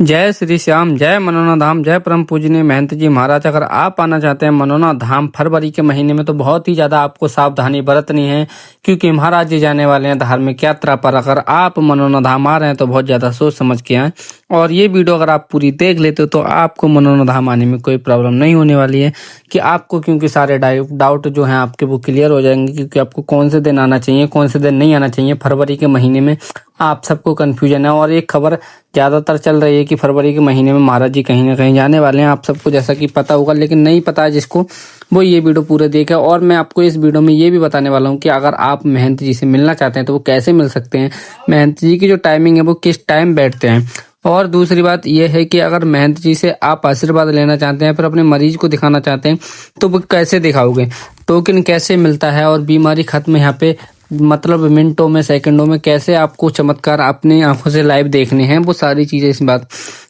जय श्री श्याम, जय मनोना धाम, जय परम पूजनीय महंत जी महाराज। अगर आप आना चाहते हैं मनोना धाम फरवरी के महीने में तो बहुत ही ज्यादा आपको सावधानी बरतनी है, क्योंकि महाराज जी जाने वाले हैं धार्मिक यात्रा पर। अगर आप मनोना धाम आ रहे हैं तो बहुत ज्यादा सोच समझ के आए, और ये वीडियो अगर आप पूरी देख लेते हो तो आपको मनोना धाम आने में कोई प्रॉब्लम नहीं होने वाली है कि आपको, क्योंकि सारे डाउट जो हैं आपके वो क्लियर हो जाएंगे। क्योंकि आपको कौन से दिन आना चाहिए, कौन से दिन नहीं आना चाहिए फरवरी के महीने में, आप सबको कंफ्यूजन है। और एक खबर ज्यादातर चल रही है कि फरवरी के महीने में महाराज जी कहीं ना कहीं जाने वाले हैं, आप सबको जैसा कि पता होगा, लेकिन नहीं पता है जिसको, वो ये वीडियो पूरे देखे। और मैं आपको इस वीडियो में ये भी बताने वाला हूँ कि अगर आप महंत जी से मिलना चाहते हैं तो वो कैसे मिल सकते हैं, महंत जी की जो टाइमिंग है वो किस टाइम बैठते हैं। और दूसरी बात यह है कि अगर महंत जी से आप आशीर्वाद लेना चाहते हैं, फिर अपने मरीज को दिखाना चाहते हैं, तो वो कैसे दिखाओगे, टोकन कैसे मिलता है, और बीमारी खत्म यहाँ पे मतलब मिनटों में, सेकंडों में कैसे आपको चमत्कार अपनी आंखों से लाइव देखने हैं, वो सारी चीजें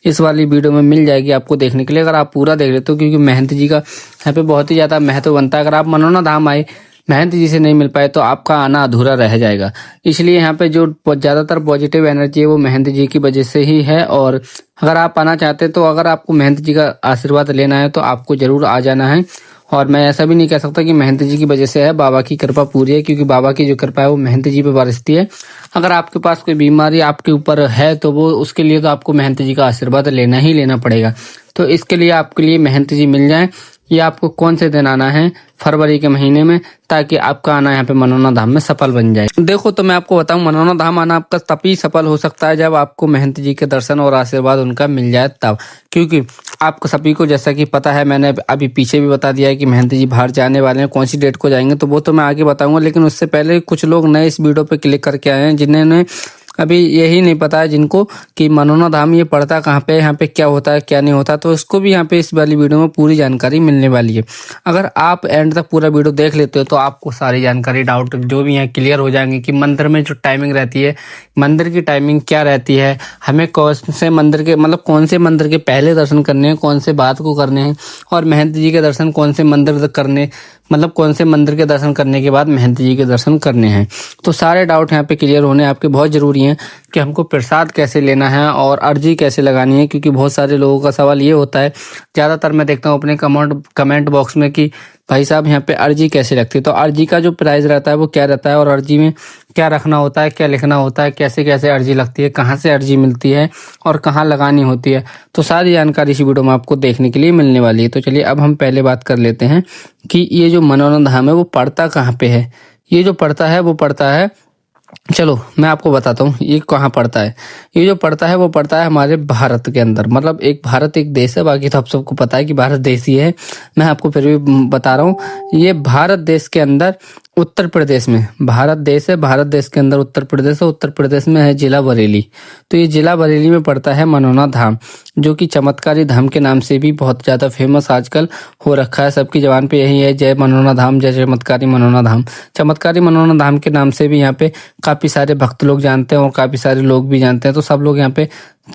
इस वाली वीडियो में मिल जाएगी आपको देखने के लिए, अगर आप पूरा देख लेते हो। क्योंकि महंत जी का यहाँ पे बहुत ही ज्यादा महत्व बनता है। अगर आप मनोना धाम आए, महंत जी से नहीं मिल पाए, तो आपका आना अधूरा रह जाएगा। इसलिए यहाँ पे जो ज्यादातर पॉजिटिव एनर्जी है वो महंत जी की वजह से ही है। और अगर आप आना चाहते हैं तो अगर आपको महंत जी का आशीर्वाद लेना है तो आपको जरूर आ जाना है। और मैं ऐसा भी नहीं कह सकता कि महंत जी की वजह से है, बाबा की कृपा पूरी है, क्योंकि बाबा की जो कृपा है वो महंत जी पे बरसती है। अगर आपके पास कोई बीमारी आपके ऊपर है तो वो उसके लिए तो आपको महंत जी का आशीर्वाद लेना ही लेना पड़ेगा। तो इसके लिए आपके लिए महंत जी मिल जाए। ये आपको कौन से दिन आना है फरवरी के महीने में, ताकि आपका आना यहाँ पे मनोना धाम में सफल बन जाए। देखो, तो मैं आपको बताऊं, मनोना धाम आना आपका तभी सफल हो सकता है जब आपको महंत जी के दर्शन और आशीर्वाद उनका मिल जाए तब। क्योंकि आपको सभी को जैसा कि पता है, मैंने अभी पीछे भी बता दिया है कि महंत जी बाहर जाने वाले हैं, कौन सी डेट को जाएंगे, तो वो तो मैं आगे बताऊंगा। लेकिन उससे पहले कुछ लोग नए इस वीडियो पे क्लिक करके आए हैं जिन्होंने अभी यही नहीं पता है जिनको कि मनोना धाम ये पड़ता कहाँ पे, यहाँ पे क्या होता है क्या नहीं होता, तो उसको भी यहाँ पे इस वाली वीडियो में पूरी जानकारी मिलने वाली है। अगर आप एंड तक पूरा वीडियो देख लेते हो तो आपको सारी जानकारी, डाउट जो भी है क्लियर हो जाएंगे कि मंदिर में जो टाइमिंग रहती है, मंदिर की टाइमिंग क्या रहती है, हमें कौन से मंदिर के मतलब कौन से मंदिर के पहले दर्शन करने हैं, कौन से बात को करने हैं, और महंत जी के दर्शन कौन से मंदिर करने, मतलब कौन से मंदिर के दर्शन करने के बाद महंत जी के दर्शन करने हैं। तो सारे डाउट यहाँ पे क्लियर होने आपके बहुत जरूरी हैं कि हमको प्रसाद कैसे लेना है और अर्जी कैसे लगानी है। क्योंकि बहुत सारे लोगों का सवाल ये होता है, ज़्यादातर मैं देखता हूँ अपने कमेंट बॉक्स में, कि भाई साहब यहाँ पे अर्जी कैसे लगती है। तो अर्जी का जो प्राइस रहता है वो क्या रहता है, और अर्जी में क्या रखना होता है, क्या लिखना होता है, कैसे कैसे अर्जी लगती है, कहाँ से अर्जी मिलती है और कहाँ लगानी होती है, तो सारी जानकारी इस वीडियो में आपको देखने के लिए मिलने वाली है। तो चलिए अब हम पहले बात कर लेते हैं कि ये जो मनोना धाम है वो पड़ता कहाँ पे है। ये जो पड़ता है वो पड़ता है, चलो मैं आपको बताता हूँ ये कहाँ पड़ता है। ये जो पड़ता है वो पड़ता है हमारे भारत के अंदर, मतलब एक भारत एक देश है, बाकी तो आप सबको पता है कि भारत देश ही है, मैं आपको फिर भी बता रहा हूँ। ये भारत देश के अंदर उत्तर प्रदेश में, भारत देश है, भारत देश के अंदर उत्तर प्रदेश है, उत्तर प्रदेश में है जिला बरेली। तो ये जिला बरेली में पड़ता है मनोना धाम, जो कि चमत्कारी धाम के नाम से भी बहुत ज़्यादा फेमस आजकल हो रखा है। सबकी जबान पे यही है, जय मनोना धाम, जय चमत्कारी मनोना धाम। चमत्कारी मनोना धाम के नाम से भी यहाँ पे काफ़ी सारे भक्त लोग जानते हैं और काफ़ी सारे लोग भी जानते हैं। तो सब लोग यहाँ पे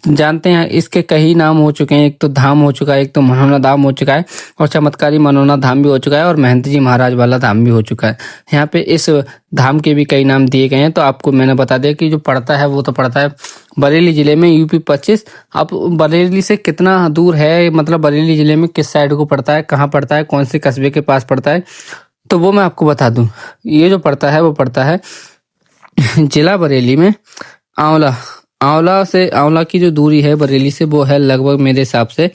जानते हैं। इसके कई नाम हो चुके हैं, एक तो धाम हो चुका है, एक तो मनोना धाम हो चुका है, और चमत्कारी मनोना धाम भी हो चुका है, और महंत जी महाराज वाला धाम भी हो चुका है। यहाँ पे इस धाम के भी कई नाम दिए गए हैं। तो आपको मैंने बता दिया कि जो पड़ता है वो तो पड़ता है बरेली जिले में, यूपी 25। अब बरेली से कितना दूर है, मतलब बरेली जिले में किस साइड को पड़ता है, कहाँ पड़ता है, कौन से कस्बे के पास पड़ता है, तो वो मैं आपको बता दूं। ये जो पड़ता है वो पड़ता है जिला बरेली में आंवला की जो दूरी है बरेली से, वो है लगभग मेरे हिसाब से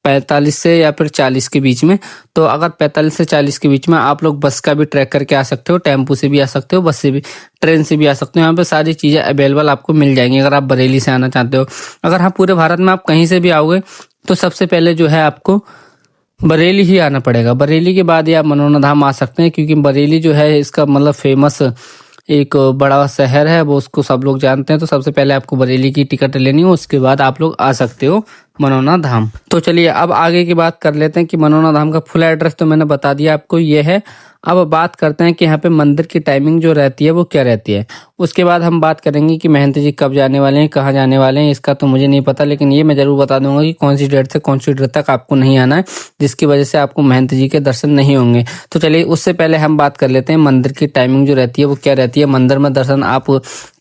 45 से या फिर 40 के बीच में। तो अगर 45 से 40 के बीच में आप लोग बस का भी ट्रैक करके आ सकते हो, टेम्पो से भी आ सकते हो, बस से भी, ट्रेन से भी आ सकते हो। यहाँ पे सारी चीज़ें अवेलेबल आपको मिल जाएंगी अगर आप बरेली से आना चाहते हो। अगर हाँ पूरे भारत में आप कहीं से भी आओगे तो सबसे पहले जो है आपको बरेली ही आना पड़ेगा। बरेली के बाद ही आप मनोना धाम आ सकते हैं, क्योंकि बरेली जो है इसका मतलब फेमस एक बड़ा शहर है, वो उसको सब लोग जानते हैं। तो सबसे पहले आपको बरेली की टिकट लेनी हो, उसके बाद आप लोग आ सकते हो मनोना धाम। तो चलिए अब आगे की बात कर लेते हैं कि मनोना धाम का फुल एड्रेस तो मैंने बता दिया आपको, ये है। अब बात करते हैं कि यहाँ पे मंदिर की टाइमिंग जो रहती है वो क्या रहती है। उसके बाद हम बात करेंगे कि महंत जी कब जाने वाले हैं, कहाँ जाने वाले हैं, इसका तो मुझे नहीं पता, लेकिन ये मैं जरूर बता दूंगा कि कौन सी डेट से कौन सी डेट तक आपको नहीं आना है, जिसकी वजह से आपको महंत जी के दर्शन नहीं होंगे। तो चलिए उससे पहले हम बात कर लेते हैं मंदिर की टाइमिंग जो रहती है वो क्या रहती है। मंदिर में दर्शन आप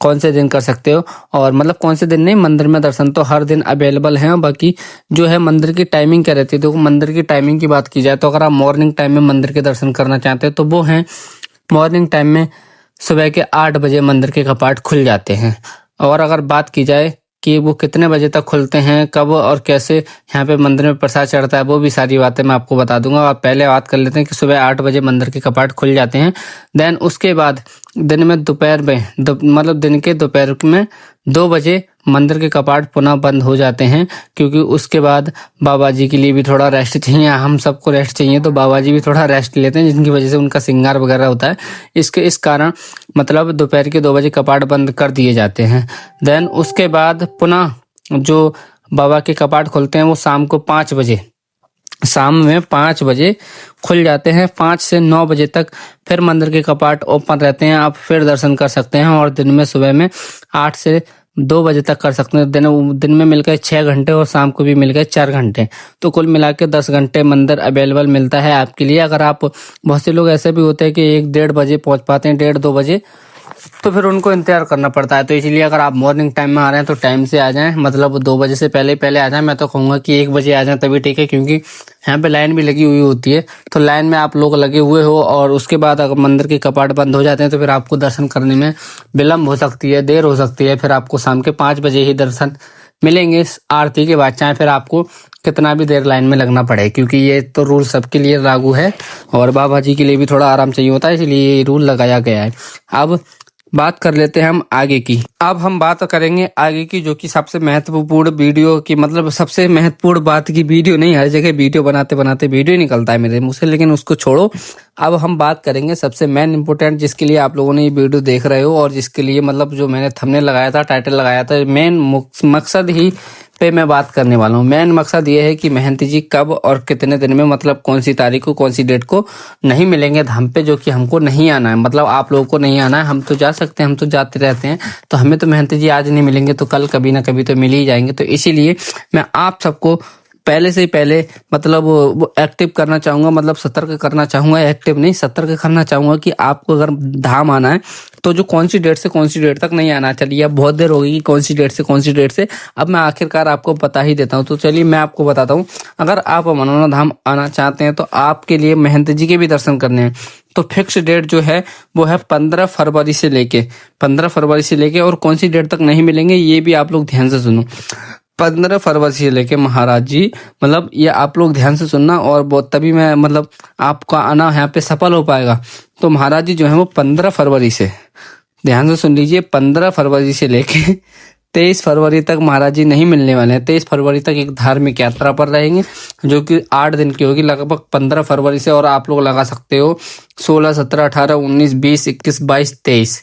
कौन से दिन कर सकते हो, और मतलब कौन से दिन नहीं, मंदिर में दर्शन तो हर दिन अवेलेबल है। बाकी जो है मंदिर की टाइमिंग क्या रहती है, देखो मंदिर की टाइमिंग की बात की जाए तो अगर आप मॉर्निंग टाइम में मंदिर के दर्शन करना चाहते हैं तो वो है मॉर्निंग टाइम में सुबह के 8 बजे मंदिर के कपाट खुल जाते हैं। और अगर बात की जाए कि वो कितने बजे तक खुलते हैं, कब और कैसे यहाँ पे मंदिर में प्रसाद चढ़ता है, वो भी सारी बातें मैं आपको बता दूंगा। आप पहले बात कर लेते हैं कि सुबह 8 बजे मंदिर के कपाट खुल जाते हैं। देन उसके बाद दिन में दोपहर में मतलब दिन के दोपहर में 2 बजे मंदिर के कपाट पुनः बंद हो जाते हैं, क्योंकि उसके बाद बाबा जी के लिए भी थोड़ा रेस्ट चाहिए, हम सबको रेस्ट चाहिए, तो बाबा जी भी थोड़ा रेस्ट लेते हैं, जिनकी वजह से उनका श्रृंगार वगैरह होता है। इस कारण मतलब दोपहर के 2 बजे कपाट बंद कर दिए जाते हैं। देन उसके बाद पुनः जो बाबा के कपाट खुलते हैं वो शाम को 5 बजे, शाम में 5 बजे खुल जाते हैं। 5 से 9 बजे तक फिर मंदिर के कपाट ओपन रहते हैं, आप फिर दर्शन कर सकते हैं। और दिन में सुबह में 8 से 2 बजे तक कर सकते हैं। दिन में मिलकर 6 घंटे और शाम को भी मिलकर 4 घंटे, तो कुल मिला के 10 घंटे मंदिर अवेलेबल मिलता है आपके लिए। अगर आप, बहुत से लोग ऐसे भी होते हैं कि 1-1:30 बजे पहुंच पाते हैं, 1:30-2 बजे, तो फिर उनको इंतजार करना पड़ता है। तो इसलिए अगर आप मॉर्निंग टाइम में आ रहे हैं तो टाइम से आ जाएं, मतलब 2 बजे से पहले पहले आ जाएं। मैं तो कहूँगा कि 1 बजे आ जाएं तभी ठीक है, क्योंकि यहाँ पे लाइन भी लगी हुई होती है, तो लाइन में आप लोग लगे हुए हो और उसके बाद अगर मंदिर के कपाट बंद हो जाते हैं तो फिर आपको दर्शन करने में विलम्ब हो सकती है, देर हो सकती है। फिर आपको शाम के 5 बजे ही दर्शन मिलेंगे इस आरती के बाद, चाहे फिर आपको कितना भी देर लाइन में लगना पड़े, क्योंकि ये तो रूल सबके लिए लागू है और बाबा जी के लिए भी थोड़ा आराम चाहिए होता है, इसलिए ये रूल लगाया गया है। अब बात कर लेते हैं हम आगे की। अब हम बात करेंगे आगे की, जो कि सबसे महत्वपूर्ण वीडियो की, मतलब सबसे महत्वपूर्ण बात की वीडियो नहीं, हर जगह वीडियो बनाते बनाते वीडियो निकलता है मेरे मुंह से, लेकिन उसको छोड़ो। अब हम बात करेंगे सबसे मेन इंपोर्टेंट, जिसके लिए आप लोगों ने ये वीडियो देख रहे हो और जिसके लिए मतलब जो मैंने थंबनेल लगाया था, टाइटल लगाया था, मेन मकसद ही पे मैं बात करने वाला हूँ। मेन मकसद ये है कि महंत जी कब और कितने दिन में, मतलब कौन सी तारीख को, कौन सी डेट को नहीं मिलेंगे धाम पे, जो कि हमको नहीं आना है, मतलब आप लोगों को नहीं आना है। हम तो जा सकते हैं, हम तो जाते रहते हैं, तो हमें तो महंत जी आज नहीं मिलेंगे तो कल कभी ना कभी तो मिल ही जाएंगे। तो इसीलिए मैं आप सबको पहले से ही पहले मतलब वो एक्टिव करना चाहूंगा, मतलब सतर्क करना चाहूंगा, एक्टिव नहीं सतर्क करना चाहूंगा कि आपको अगर धाम आना है तो जो कौन सी डेट से कौन सी डेट तक नहीं आना। चलिए अब बहुत देर हो गई कि कौन सी डेट से कौन सी डेट से, अब मैं आखिरकार आपको बता ही देता हूँ। तो चलिए मैं आपको बताता हूँ, अगर आप मनोना धाम आना चाहते हैं तो आपके लिए महंत जी के भी दर्शन करने हैं, तो फिक्स डेट जो है वो है 15 फरवरी से लेके, 15 फरवरी से लेके, और कौन सी डेट तक नहीं मिलेंगे ये भी आप लोग ध्यान से सुनो। 15 फरवरी से लेके महाराज जी, मतलब ये आप लोग ध्यान से सुनना, और बहुत तभी मैं मतलब आपका आना यहाँ पे सफल हो पाएगा। तो महाराज जी जो है वो 15 फरवरी से, ध्यान से सुन लीजिए, 15 फरवरी से लेके 23 फरवरी तक महाराज जी नहीं मिलने वाले हैं। 23 फरवरी तक एक धार्मिक यात्रा पर रहेंगे, जो कि 8 दिन की होगी, लगभग 15 फरवरी से। और आप लोग लगा सकते हो 16, 17, 18, 19, 20, 21, 22, 23,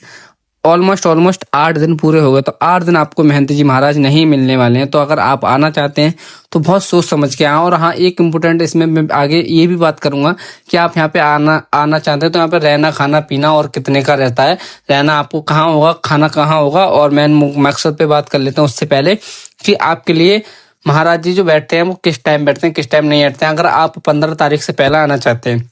ऑलमोस्ट 8 दिन पूरे हो गए। तो 8 दिन आपको महंत जी महाराज नहीं मिलने वाले हैं। तो अगर आप आना चाहते हैं तो बहुत सोच समझ के आए। और हाँ, एक इम्पोर्टेंट इसमें मैं आगे ये भी बात करूंगा कि आप यहाँ पे आना चाहते हैं तो यहाँ पे रहना, खाना, पीना और कितने का रहता है, रहना आपको कहाँ होगा, खाना कहाँ होगा, और मेन मकसद पे बात कर लेते हैं उससे पहले कि आपके लिए महाराज जी जो बैठते हैं वो किस टाइम बैठते हैं, किस टाइम नहीं बैठते हैं। अगर आप 15 तारीख से पहले आना चाहते हैं,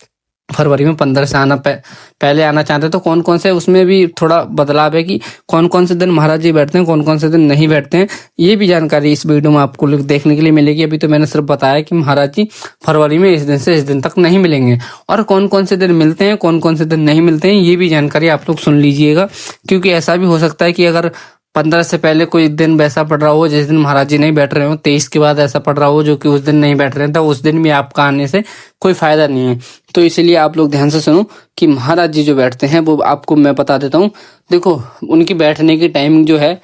फरवरी में 15 से पहले आना चाहते हैं, तो कौन कौन से, उसमें भी थोड़ा बदलाव है कि कौन कौन से दिन महाराज जी बैठते हैं, कौन कौन से दिन नहीं बैठते हैं, ये भी जानकारी इस वीडियो में आपको देखने के लिए मिलेगी। अभी तो मैंने सिर्फ बताया कि महाराज जी फरवरी में इस दिन से इस दिन तक नहीं मिलेंगे, और कौन कौन से दिन मिलते हैं, कौन कौन से दिन नहीं मिलते हैं, ये भी जानकारी आप लोग सुन लीजिएगा। क्योंकि ऐसा भी हो सकता है कि अगर 15 से पहले कोई दिन वैसा पड़ रहा हो जिस दिन महाराज जी नहीं बैठ रहे हो, 23 के बाद ऐसा पड़ रहा हो जो कि उस दिन नहीं बैठ रहे हैं, तो उस दिन भी आपका आने से कोई फायदा नहीं है। तो इसीलिए आप लोग ध्यान से सुनो कि महाराज जी जो बैठते हैं वो आपको मैं बता देता हूँ। देखो, उनकी बैठने की टाइमिंग जो है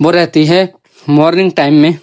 वो रहती है मॉर्निंग टाइम में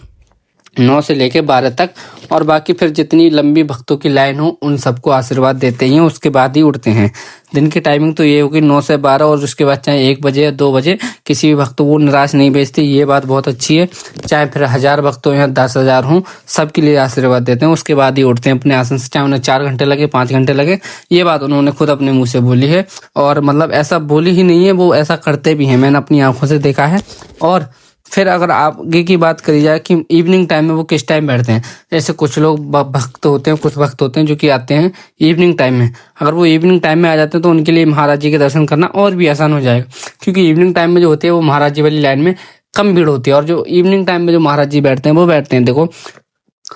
9 से लेके 12 तक, और बाकी फिर जितनी लंबी भक्तों की लाइन हो उन सबको आशीर्वाद देते हैं, उसके बाद ही उठते हैं। दिन की टाइमिंग तो ये होगी 9 से 12, और उसके बाद चाहे 1 बजे या 2 बजे किसी भी भक्त को निराश नहीं भेजते, ये बात बहुत अच्छी है। चाहे फिर 1000 भक्त हो या 10,000 हों, सबके लिए आशीर्वाद देते हैं, उसके बाद ही उठते हैं अपने आसन से, चाहे उन्हें 4 घंटे लगे 5 घंटे लगे। ये बात उन्होंने खुद अपने मुँह से बोली है, और मतलब ऐसा बोली ही नहीं है, वो ऐसा करते भी हैं, मैंने अपनी आंखों से देखा है। और फिर अगर आगे की बात करी जाए कि इवनिंग टाइम में वो किस टाइम बैठते हैं, जैसे कुछ लोग भक्त होते हैं, कुछ भक्त होते हैं जो कि आते हैं इवनिंग टाइम में। अगर वो इवनिंग टाइम में आ जाते हैं तो उनके लिए महाराज जी के दर्शन करना और भी आसान हो जाएगा, क्योंकि इवनिंग टाइम में जो होती है वो महाराज जी वाली लाइन में कम भीड़ होती है। और जो इवनिंग टाइम में जो महाराज जी बैठते हैं वो बैठते हैं, देखो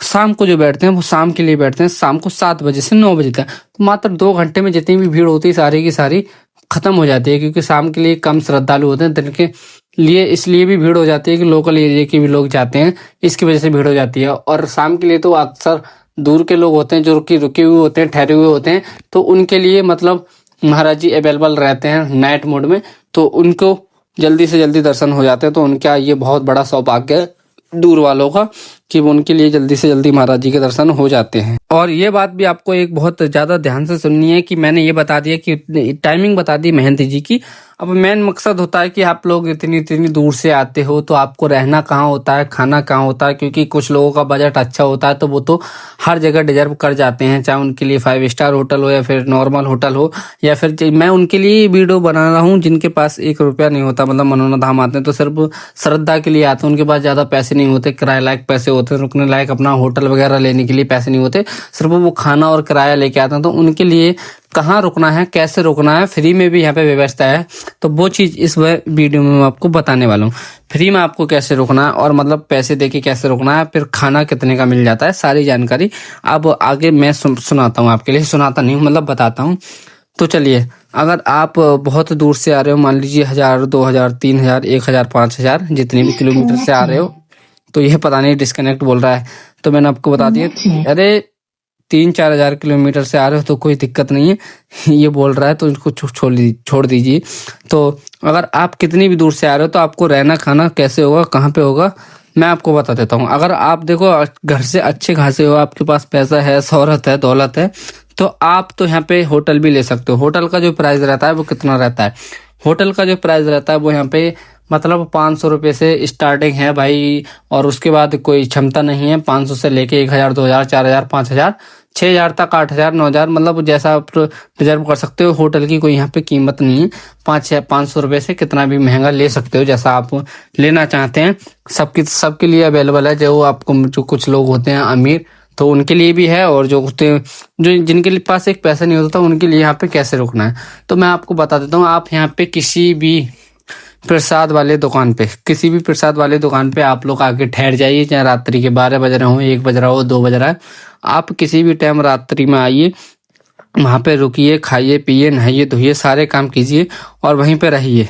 शाम को जो बैठते हैं वो शाम के लिए बैठते हैं, शाम को 7 बजे से 9 बजे तक। तो मात्र 2 घंटे में जितनी भी भीड़ होती है सारी की सारी खत्म हो जाती है, क्योंकि शाम के लिए कम श्रद्धालु होते हैं, दिन के लिए इसलिए भी भीड़ हो जाती है कि लोकल एरिया के भी लोग जाते हैं, इसकी वजह से भीड़ हो जाती है। और शाम के लिए तो अक्सर दूर के लोग होते हैं जो रुके हुए होते हैं, ठहरे हुए होते हैं, तो उनके लिए मतलब महाराज जी अवेलेबल रहते हैं नाइट मोड में, तो उनको जल्दी से जल्दी दर्शन हो जाते हैं। तो उनका ये बहुत बड़ा सौभाग्य है दूर वालों का कि वो उनके लिए जल्दी से जल्दी महाराज जी के दर्शन हो जाते हैं। और ये बात भी आपको एक बहुत ज़्यादा ध्यान से सुननी है कि मैंने ये बता दिया कि टाइमिंग बता दी महंत जी की। अब मेन मकसद होता है कि आप लोग इतनी इतनी दूर से आते हो तो आपको रहना कहाँ होता है, खाना कहाँ होता है, क्योंकि कुछ लोगों का बजट अच्छा होता है तो वो तो हर जगह डिजर्व कर जाते हैं, चाहे उनके लिए 5 स्टार होटल हो या फिर नॉर्मल होटल हो, या फिर मैं उनके लिए वीडियो बना रहा हूँ जिनके पास 1 रुपया नहीं होता, मतलब मनोना धाम आते हैं तो सिर्फ श्रद्धा के लिए आते हैं, उनके पास ज़्यादा पैसे नहीं होते, किराए लायक पैसे होते हैं, रुकने लायक अपना होटल वगैरह लेने के लिए पैसे नहीं होते, सिर्फ वो खाना और किराया लेके आते हैं। तो उनके लिए कहाँ रुकना है, कैसे रुकना है, फ्री में भी यहाँ पे व्यवस्था है, तो वो चीज़ इस वीडियो में मैं आपको बताने वाला हूँ। फ्री में आपको कैसे रुकना है और मतलब पैसे देके कैसे रुकना है, फिर खाना कितने का मिल जाता है, सारी जानकारी अब आगे मैं सुनाता हूँ आपके लिए, सुनाता नहीं हूँ मतलब बताता हूँ। तो चलिए, अगर आप बहुत दूर से आ रहे हो, मान लीजिए 1000, 2000, 3000, 1000, 5000 जितने भी किलोमीटर से आ रहे हो, तो यह पता नहीं डिस्कनेक्ट बोल रहा है, तो मैंने आपको बता दिया। अरे 3-4 हजार किलोमीटर से आ रहे हो तो कोई दिक्कत नहीं है, ये बोल रहा है तो इसको छोड़ दीजिए। तो अगर आप कितनी भी दूर से आ रहे हो तो आपको रहना खाना कैसे होगा, कहाँ पे होगा, मैं आपको बता देता हूँ। अगर आप देखो घर से अच्छे खासे हो, आपके पास पैसा है, शोहरत है, दौलत है, तो आप तो यहाँ पे होटल भी ले सकते हो। होटल का जो प्राइस रहता है वो कितना रहता है, होटल का जो प्राइस रहता है वो यहाँ पे मतलब 500 रुपये से स्टार्टिंग है भाई, और उसके बाद कोई क्षमता नहीं है। 500 से लेके 1000, 2000, 4000, 5000, 6000 तक, 8000, 9000, मतलब जैसा आप रिजर्व कर सकते हो। होटल की कोई यहाँ पे कीमत नहीं है, 500 रुपये से कितना भी महंगा ले सकते हो जैसा आप लेना चाहते हैं। सबके लिए अवेलेबल है, जो आपको जो कुछ लोग होते हैं अमीर तो उनके लिए भी है, और जो होते हैं जो जिनके लिए पास एक पैसा नहीं होता उनके लिए यहाँ पे कैसे रुकना है, तो मैं आपको बता देता हूँ। आप यहाँ पे किसी भी प्रसाद वाले दुकान पे, किसी भी प्रसाद वाले दुकान पे आप लोग आके ठहर जाइए, चाहे रात्रि के 12 बज रहे हो, 1 बज रहा हो, 2 बज रहा है, आप किसी भी टाइम रात्रि में आइए, वहाँ पे रुकिए, खाइए पिए, नहाइए धोइए, सारे काम कीजिए और वहीं पे रहिए।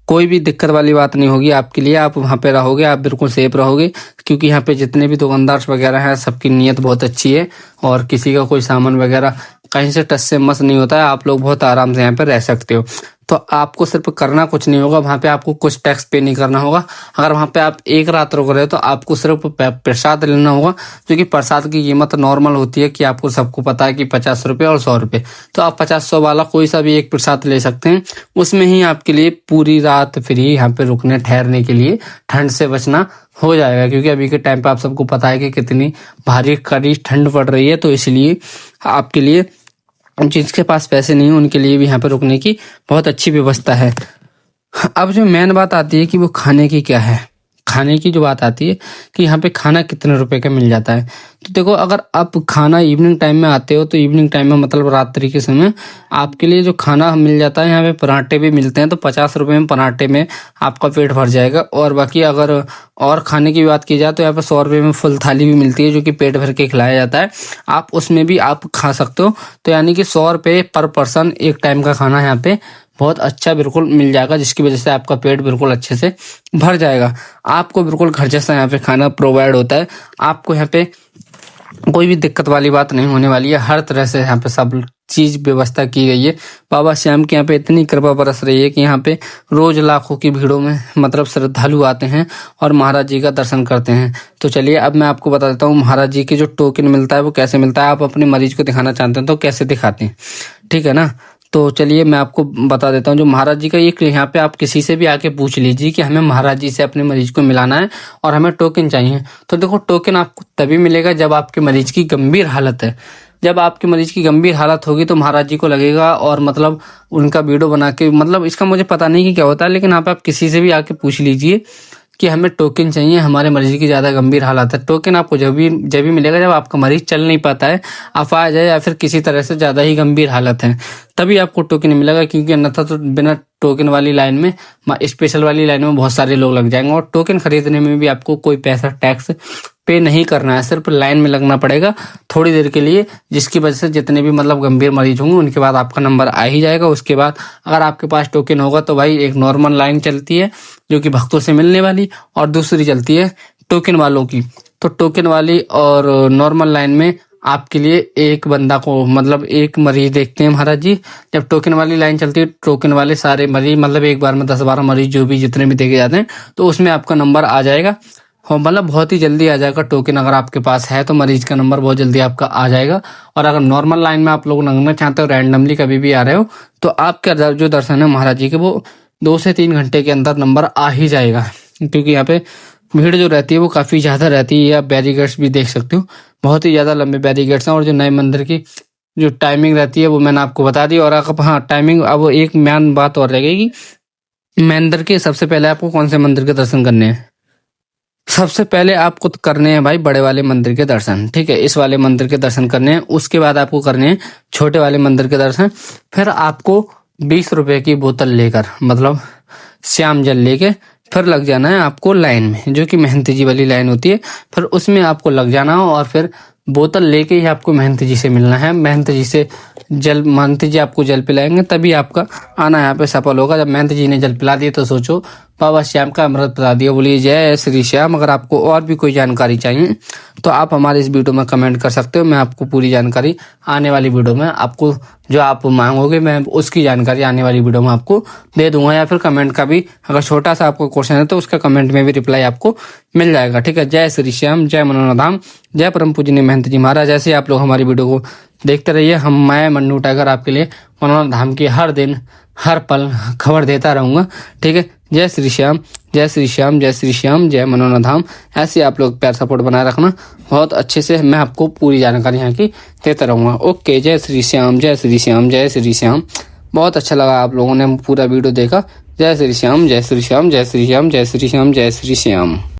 कोई भी दिक्कत वाली बात नहीं होगी आपके लिए, आप वहाँ पे रहोगे, आप बिल्कुल सेफ रहोगे, क्योंकि यहाँ पे जितने भी दुकानदार वगैरह हैं सबकी नीयत बहुत अच्छी है, और किसी का कोई सामान वगैरह कहीं से टस से मस नहीं होता है। आप लोग बहुत आराम से यहाँ पे रह सकते हो। तो आपको सिर्फ करना कुछ नहीं होगा, वहाँ पे आपको कुछ टैक्स पे नहीं करना होगा। अगर वहाँ पे आप 1 रात रुक रहे हो तो आपको सिर्फ प्रसाद लेना होगा, जो कि प्रसाद की कीमत नॉर्मल होती है कि आपको सबको पता है कि 50 रुपये और 100 रुपये, तो आप 50-100 वाला कोई सा भी एक प्रसाद ले सकते हैं। उसमें ही आपके लिए पूरी रात फ्री यहाँ पे रुकने ठहरने के लिए, ठंड से बचना हो जाएगा, क्योंकि अभी के टाइम पे आप सबको पता है कि कितनी भारी कड़ी ठंड पड़ रही है। तो इसलिए आपके लिए जिसके पास पैसे नहीं है उनके लिए भी यहाँ पे रुकने की बहुत अच्छी व्यवस्था है। अब जो मेन बात आती है कि वो खाने की क्या है, खाने की जो बात आती है कि यहाँ पे खाना कितने रुपए का मिल जाता है। तो देखो, अगर आप खाना इवनिंग टाइम में आते हो तो इवनिंग टाइम में मतलब रात्रि के समय आपके लिए जो खाना मिल जाता है, यहाँ पे पराठे भी मिलते हैं, तो 50 रुपये में पराठे में आपका पेट भर जाएगा। और बाकी अगर और खाने की बात की जाए तो यहाँ पे 100 रुपये में फुल थाली भी मिलती है, जो कि पेट भर के खिलाया जाता है, आप उसमें भी आप खा सकते हो। तो यानी कि 100 रुपये पर पर्सन एक टाइम का खाना यहाँ पे बहुत अच्छा बिल्कुल मिल जाएगा, जिसकी वजह से आपका पेट बिल्कुल अच्छे से भर जाएगा। आपको बिल्कुल घर जैसा यहाँ पे खाना प्रोवाइड होता है। आपको यहाँ पे कोई भी दिक्कत वाली बात नहीं होने वाली है। हर तरह से यहाँ पे सब चीज व्यवस्था की गई है। बाबा श्याम के यहाँ पे इतनी कृपा बरस रही है कि यहाँ पे रोज लाखों की भीड़ों में मतलब श्रद्धालु आते हैं और महाराज जी का दर्शन करते हैं। तो चलिए अब मैं आपको बता देता हूँ महाराज जी के जो टोकन मिलता है वो कैसे मिलता है। आप अपने मरीज को दिखाना चाहते हैं तो कैसे दिखाते हैं, ठीक है ना। तो चलिए मैं आपको बता देता हूँ जो महाराज जी का एक यहाँ पे आप किसी से भी आके पूछ लीजिए कि हमें महाराज जी से अपने मरीज को मिलाना है और हमें टोकन चाहिए। तो देखो टोकन आपको तभी मिलेगा जब आपके मरीज की गंभीर हालत है। जब आपके मरीज की गंभीर हालत होगी तो महाराज जी को लगेगा और मतलब उनका वीडियो बना के, मतलब इसका मुझे पता नहीं कि क्या होता है, लेकिन यहाँ पे आप किसी से भी आके पूछ लीजिए कि हमें टोकन चाहिए, हमारे मरीज की ज़्यादा गंभीर हालत है। टोकन आपको जब भी मिलेगा जब आपका मरीज चल नहीं पाता है, अपाहिज है या फिर किसी तरह से ज़्यादा ही गंभीर हालत है, तभी आपको टोकन मिलेगा। क्योंकि अन्यथा तो बिना टोकन वाली लाइन में, स्पेशल वाली लाइन में बहुत सारे लोग लग जाएंगे और टोकन खरीदने में भी आपको कोई पैसा टैक्स पे नहीं करना है, सिर्फ लाइन में लगना पड़ेगा थोड़ी देर के लिए, जिसकी वजह से जितने भी मतलब गंभीर मरीज होंगे उनके बाद आपका नंबर आ ही जाएगा। उसके बाद अगर आपके पास टोकन होगा तो भाई एक नॉर्मल लाइन चलती है जो कि भक्तों से मिलने वाली, और दूसरी चलती है टोकन वालों की। तो टोकन वाली और नॉर्मल लाइन में आपके लिए एक बंदा को मतलब एक मरीज देखते हैं महाराज जी। जब टोकन वाली लाइन चलती है, टोकन वाले सारे मरीज मतलब एक बार में 10-12 मरीज जो भी जितने भी देखे जाते हैं तो उसमें आपका नंबर आ जाएगा। हो मतलब बहुत ही जल्दी आ जाएगा। टोकन अगर आपके पास है तो मरीज का नंबर बहुत जल्दी आपका आ जाएगा। और अगर नॉर्मल लाइन में आप लोग लगना चाहते हो, रैंडमली कभी भी आ रहे हो, तो आपका जो दर्शन है महाराज जी के वो 2 से 3 घंटे के अंदर नंबर आ ही जाएगा। क्योंकि यहाँ पे भीड़ जो रहती है वो काफ़ी ज़्यादा रहती है। आप बैरिकेड्स भी देख सकते हो, बहुत ही ज़्यादा लंबे बैरिकेड्स हैं। और जो नए मंदिर की जो टाइमिंग रहती है वो मैंने आपको बता दी। और हाँ टाइमिंग, अब एक मेन बात और रह गई कि मंदिर के सबसे पहले आपको कौन से मंदिर के दर्शन करने हैं। सबसे पहले आपको करने हैं भाई बड़े वाले मंदिर के दर्शन, ठीक है, इस वाले मंदिर के दर्शन करने हैं। उसके बाद आपको करने हैं छोटे वाले मंदिर के दर्शन। फिर आपको 20 रुपए की बोतल लेकर मतलब श्याम जल लेके फिर लग जाना है आपको लाइन में, जो कि महंत जी वाली लाइन होती है। फिर उसमें आपको लग जाना हो और फिर बोतल लेके ही आपको महंत जी से मिलना है। महंत जी से महंत जी आपको जल पिलाएंगे तभी आपका आना यहाँ पे सफल होगा। जब महंत जी ने जल पिला दिए तो सोचो बाबा श्याम का अमृत पिला दिया। बोलिए जय श्री श्याम। अगर आपको और भी कोई जानकारी चाहिए तो आप हमारे इस वीडियो में कमेंट कर सकते हो। मैं आपको पूरी जानकारी आने वाली वीडियो में, आपको जो आप मांगोगे मैं उसकी जानकारी आने वाली वीडियो में आपको दे दूंगा। या फिर कमेंट का भी अगर छोटा सा आपको क्वेश्चन है तो उसका कमेंट में भी रिप्लाई आपको मिल जाएगा, ठीक है। जय श्री श्याम, जय मनोना धाम, जय परम पूजनीय महंत जी महाराज। ऐसे आप लोग हमारी वीडियो को देखते रहिए। मैं मन्नू टाइगर आपके लिए मनोना धाम की हर दिन हर पल खबर देता रहूंगा, ठीक है। जय श्री श्याम, जय श्री श्याम, जय श्री श्याम, जय मनोना धाम। ऐसे आप लोग प्यार सपोर्ट बनाए रखना, बहुत अच्छे से मैं आपको पूरी जानकारी यहाँ की देता रहूँगा। ओके, जय श्री श्याम, जय श्री श्याम, जय श्री श्याम। बहुत अच्छा लगा आप लोगों ने पूरा वीडियो देखा। जय श्री श्याम, जय श्री श्याम, जय श्री श्याम, जय श्री श्याम, जय श्री श्याम।